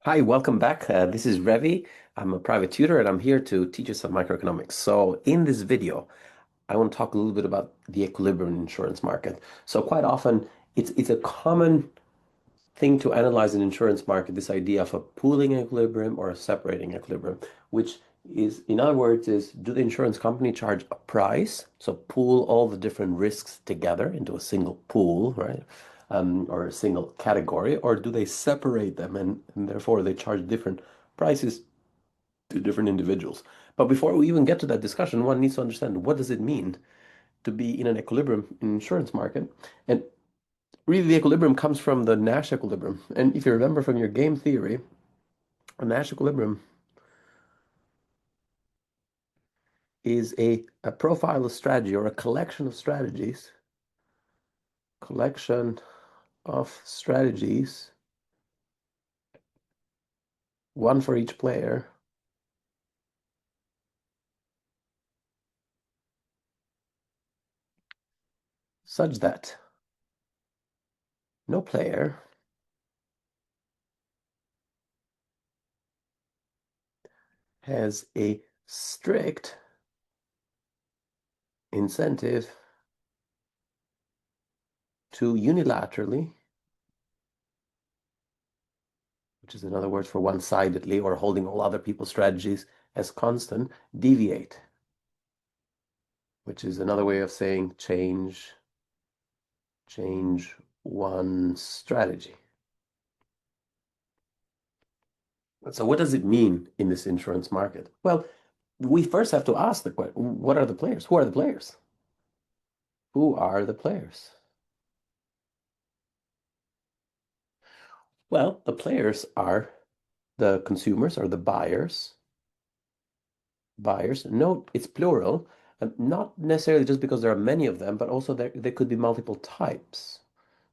Hi, welcome back. This is Revi. I'm a private tutor and I'm here to teach you some microeconomics. So in this video, I want to talk a little bit about the equilibrium insurance market. So quite often it's a common thing to analyze an insurance market, this idea of a pooling equilibrium or a separating equilibrium, which is, in other words, is do the insurance company charge a price? So pool all the different risks together into a single pool, right? Or a single category, or do they separate them and therefore they charge different prices to different individuals? But before we even get to that discussion, one needs to understand what does it mean to be in an equilibrium in insurance market. And really, the equilibrium comes from the Nash equilibrium. And if you remember from your game theory, a Nash equilibrium is a profile of strategy or a collection of strategies, one for each player, such that no player has a strict incentive to unilaterally, which is another word for one-sidedly or holding all other people's strategies as constant, deviate, which is another way of saying change one strategy. So what does it mean in this insurance market? Well, we first have to ask the question, what are the players? Who are the players? Who are the players? Well, the players are the consumers or the buyers. Buyers. Note it's plural, and not necessarily just because there are many of them, but also there could be multiple types.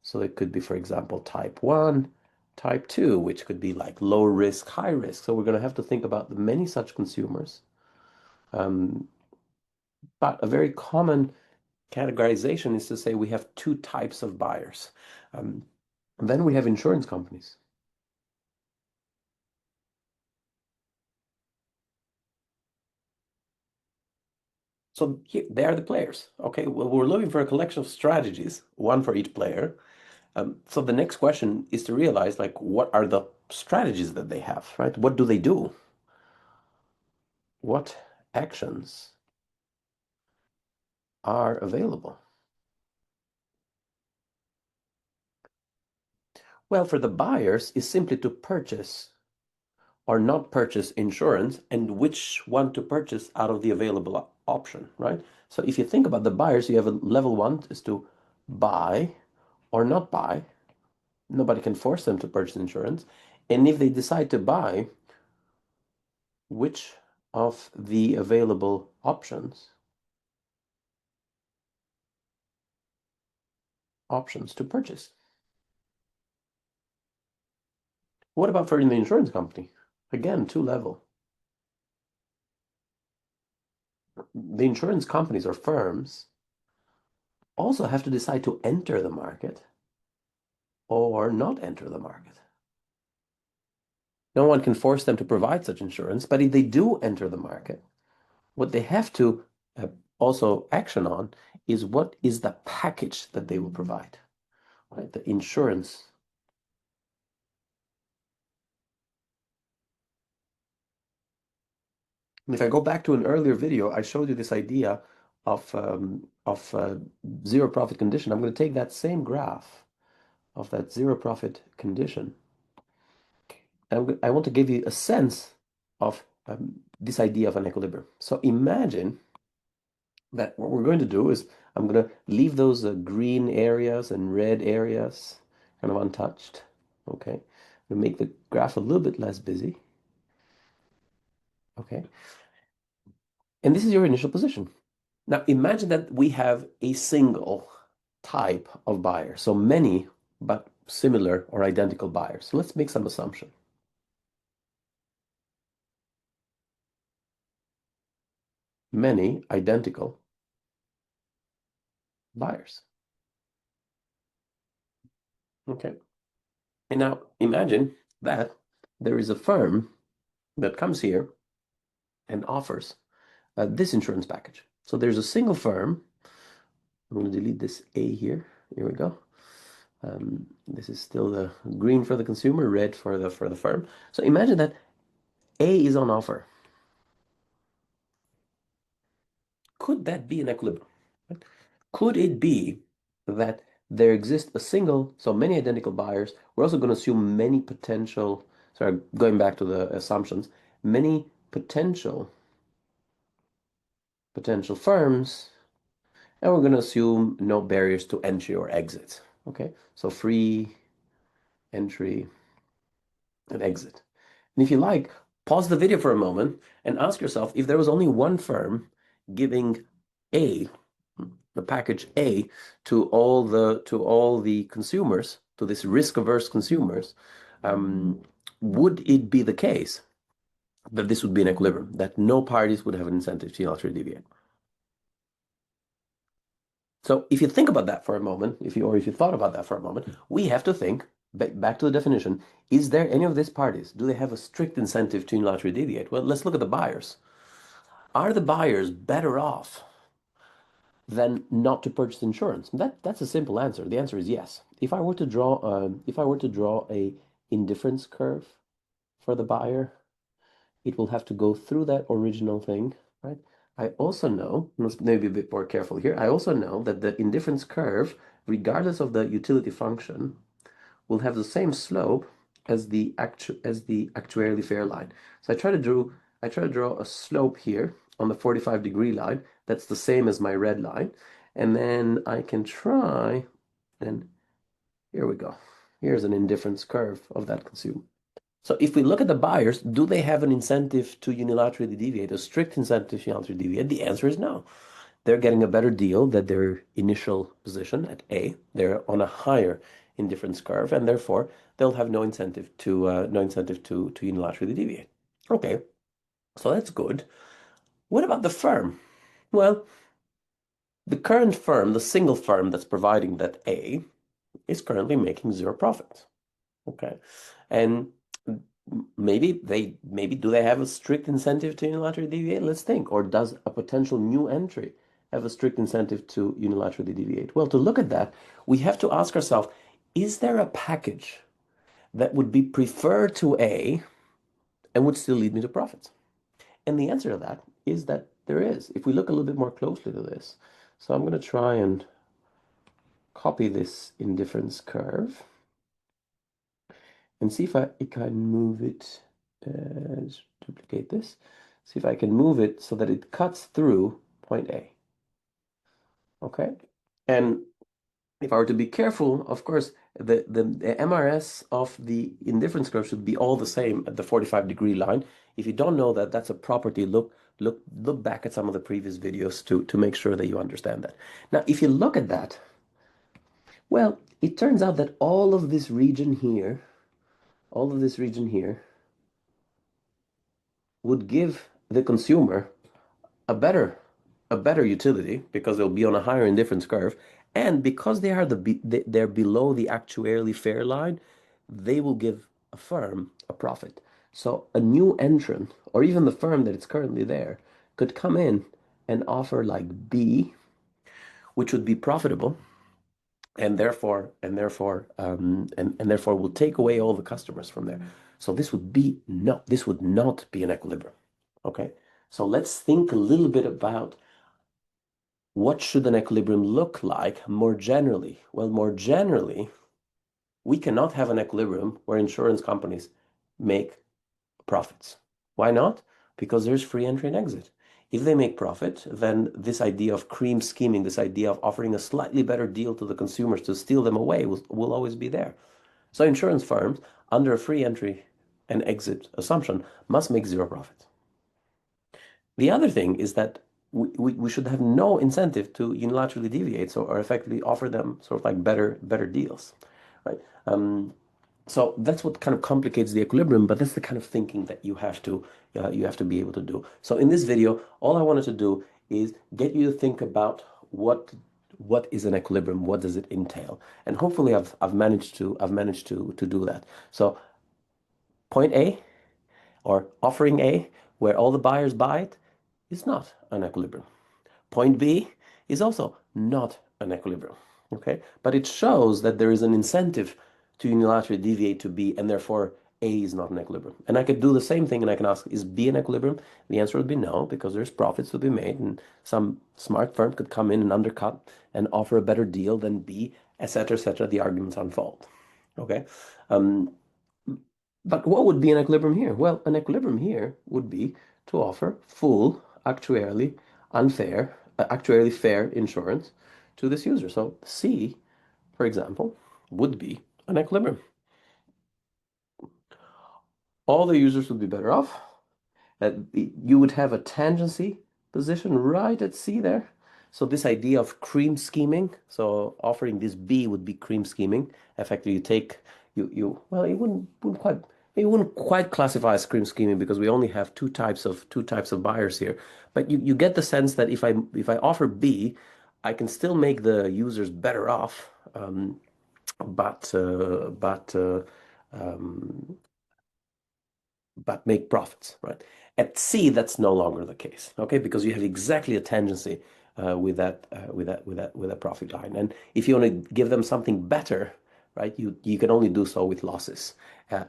So it could be, for example, type 1, type 2, which could be like low risk, high risk. So we're going to have to think about the many such consumers. Um, but a very common categorization is to say we have two types of buyers. Um, and then we have insurance companies. So here, they are the players. Okay, well, we're looking for a collection of strategies, one for each player. So the next question is to realize, like, what are the strategies that they have, right? What do they do? What actions are available? Well, for the buyers is simply to purchase or not purchase insurance and which one to purchase out of the available option, right? So if you think about the buyers, you have a level one is to buy or not buy. Nobody can force them to purchase insurance. And if they decide to buy, which of the available options to purchase? What about for the insurance company? Again, two level. The insurance companies or firms also have to decide to enter the market or not enter the market. No one can force them to provide such insurance, but if they do enter the market, what they have to uh, also action on is what is the package that they will provide, right? The insurance. And if I go back to an earlier video, I showed you this idea of zero profit condition. I'm going to take that same graph of that zero profit condition. And I want to give you a sense of this idea of an equilibrium. So imagine that what we're going to do is I'm going to leave those green areas and red areas kind of untouched. Okay. To make the graph a little bit less busy. Okay. And this is your initial position. Now imagine that we have a single type of buyer. So many, but similar or identical buyers. So let's make some assumption. Many identical buyers. Okay. And now imagine that there is a firm that comes here and offers this insurance package. So there's a single firm. I'm going to delete this A here. Here we go. This is still the green for the consumer, red for the firm. So imagine that A is on offer. Could that be an equilibrium? Right? Could it be that there exists a single, so many identical buyers? We're also going to assume many potential, sorry, going back to the assumptions, many potential firms, and we're going to assume no barriers to entry or exit. Okay, so free entry and exit. And if you like, pause the video for a moment and ask yourself if there was only one firm giving A, the package A, to all the consumers, to this risk-averse consumers, um, would it be the case that this would be an equilibrium, that no parties would have an incentive to unilaterally deviate? So if you think about that for a moment, if you thought about that for a moment, we have to think back to the definition. Is there any of these parties? Do they have a strict incentive to unilaterally deviate? Well, let's look at the buyers. Are the buyers better off than not to purchase insurance? That's a simple answer. The answer is yes. If I were to draw a indifference curve for the buyer, it will have to go through that original thing, right? I also know, must maybe a bit more careful here, I also know that the indifference curve, regardless of the utility function, will have the same slope as the actuarially fair line. So I try to draw a slope here on the 45-degree line that's the same as my red line, and then I can try, and here we go. Here's an indifference curve of that consumer. So if we look at the buyers, do they have an incentive to unilaterally deviate, a strict incentive to unilaterally deviate? The answer is no. They're getting a better deal than their initial position at A. They're on a higher indifference curve, and therefore they'll have no incentive to unilaterally deviate. Okay, so that's good. What about the firm? Well, the current firm, the single firm that's providing that A, is currently making zero profit. Okay, and maybe do they have a strict incentive to unilaterally deviate? Let's think. Or does a potential new entry have a strict incentive to unilaterally deviate? Well, to look at that, we have to ask ourselves, is there a package that would be preferred to A and would still lead me to profits? And the answer to that is that there is. If we look a little bit more closely to this, so I'm going to try and copy this indifference curve and see if I can move it, duplicate this, see if I can move it so that it cuts through point A. Okay, and if I were to be careful, of course, the MRS of the indifference curve should be all the same at the 45-degree line. If you don't know that that's a property, look back at some of the previous videos to make sure that you understand that. Now, if you look at that, well, it turns out that all of this region here would give the consumer a better a better utility because they'll be on a higher indifference curve, and because they're below the actuarially fair line, they will give a firm a profit. So a new entrant, or even the firm that is currently there, could come in and offer like B, which would be profitable, and therefore will take away all the customers from there. So this would not be an equilibrium. Okay, so let's think a little bit about what should an equilibrium look like more generally. Well, more generally, we cannot have an equilibrium where insurance companies make profits. Why not? Because there's free entry and exit. If they make profit, then this idea of cream scheming, this idea of offering a slightly better deal to the consumers to steal them away will always be there. So insurance firms, under a free entry and exit assumption, must make zero profit. The other thing is that we should have no incentive to unilaterally deviate, so or effectively offer them sort of like better deals, right? So that's what kind of complicates the equilibrium, but that's the kind of thinking that you have to be able to do. So in this video, all I wanted to do is get you to think about what is an equilibrium, what does it entail, and hopefully I've managed to do that. So Point A or offering A, where all the buyers buy it, is not an equilibrium. Point B is also not an equilibrium. Okay, but it shows that there is an incentive to unilaterally deviate to B, and therefore A is not an equilibrium. And I could do the same thing, and I can ask, is B an equilibrium? The answer would be no, because there's profits to be made, and some smart firm could come in and undercut and offer a better deal than B, etc., etc. The arguments unfold. Okay. Um, but what would be an equilibrium here? Well, an equilibrium here would be to offer full actuarially fair insurance to this user. So C, for example, would be an equilibrium. All the users would be better off. You would have a tangency position right at C there. So this idea of cream scheming, so offering this B would be cream scheming. Effectively, you take well, you wouldn't quite classify as cream scheming because we only have two types of buyers here. But you get the sense that if I offer B, I can still make the users better off, but um, but make profits, right? At C, that's no longer the case, okay? Because you have exactly a tangency with that profit line. And if you want to give them something better, right, you can only do so with losses,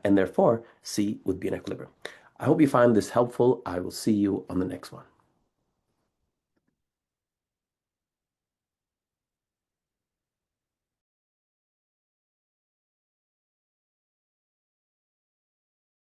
and therefore C would be an equilibrium. I hope you find this helpful. I will see you on the next one.